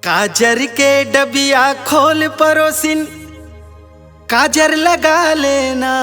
काजर के डबिया खोल परोसिन, काजर लगा लेना।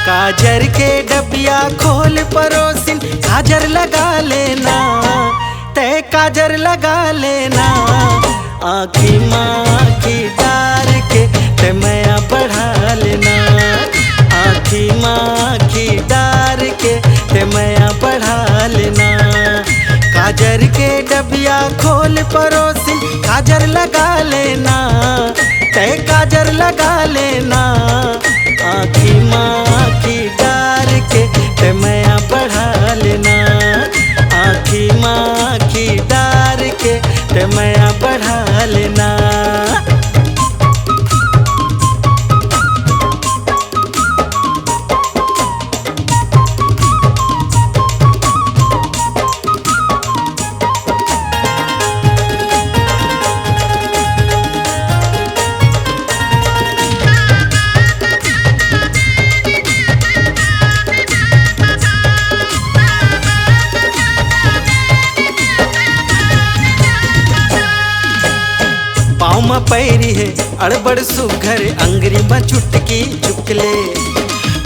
काजर के डबिया खोल परोसिन, काजर लगा लेना। तय काजर लगा लेना। आँखी माँ आँखी डार के ते मैया बढ़ा लेना। आँखी माँ आँखी डार के ते मैया बढ़ा लेना। काजर के डबिया खोल परोसिन, काजर लगा लेना। तय काजर लगा लेना। आँखी माँ आँखी डार के ते मैया बढ़ा लेना। आँखी माँ आँखी डार के ते मैया बढ़ा लेना। पाँव में पैरी है अड़बड़ सुघर, अंगरी में चुटकी चुकले।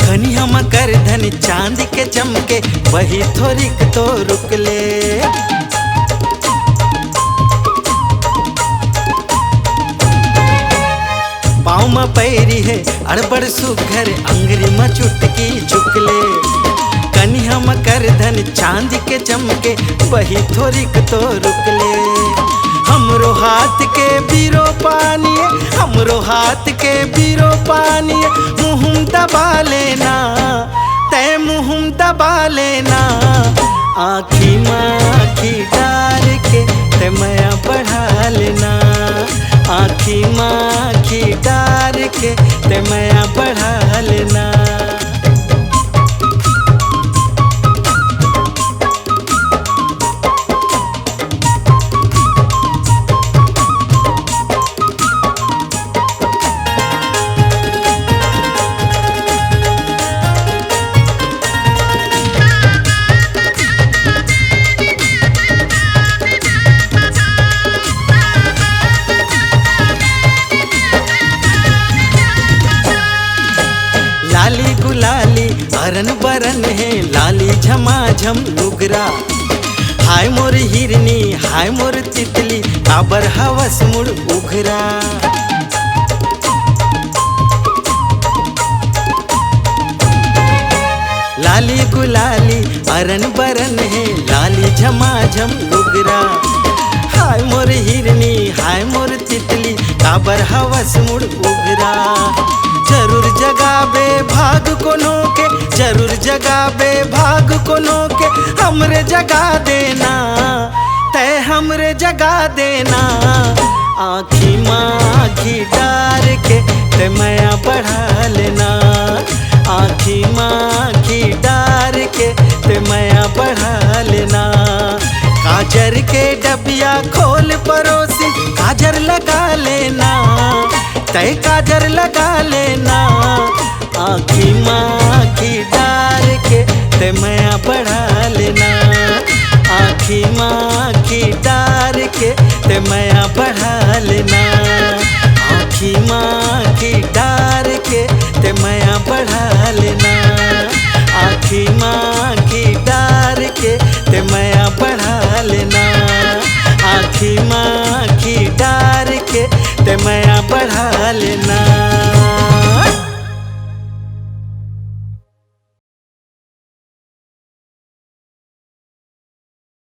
खनिया में कर धन चांद के चमके, वही थोरिक तो रुकले। पाँव में पैरी है अड़बड़ सुघर, अंगरी में चुटकी चुकले। कनिया में कर धन चांद के चमके, वही थोरिक तो रुकले। हमरो हाथ के बीरो पानी, हमरो हाथ के बीरो पानी, मुँह दबा लेना। तय मुँह दबा लेना। आँखी माँ आँखी डार के ते मैया बढ़ा लेना। आँखी माँ आँखी डार के ते मैया बढ़ा लेना। लाली गुलाली अरन बरन है, लाली झमाझम लुगरा। हाय मोर हिरनी हाय मोर तितली, काबर हवस मुड़ उघरा। लाली गुलाली अरन बरन है, लाली झमाझम लुगरा। हाय मोर हिरनी हाय मोर तितली, काबर हवस मुड़ उघरा। जरूर जगाबे भाग कोनो के, जरूर जगाबे भाग कोनो के, हमरे जगा देना। तय हमरे जगा देना। आँखी माँ आँखी डार के ते मैया बढ़ा लेना। आँखी माँ आँखी डार के ते मैया बढ़ा लेना। काजर के डबिया खोल परोसी, काजर लगा लेना। तय काजर लगा लेना। आँखी माँ आँखी डार के ते मैया बढ़ा लेना। आँखी माँ आँखी डार के ते मैया बढ़ा लेना। आँखी माँ आँखी डार के ते मैया बढ़ा लेना। आँखी माँ आँखी डार के ते मैया बढ़ा लेना। आँखी माँ आँखी डार के ते मैया बढ़ा लेना।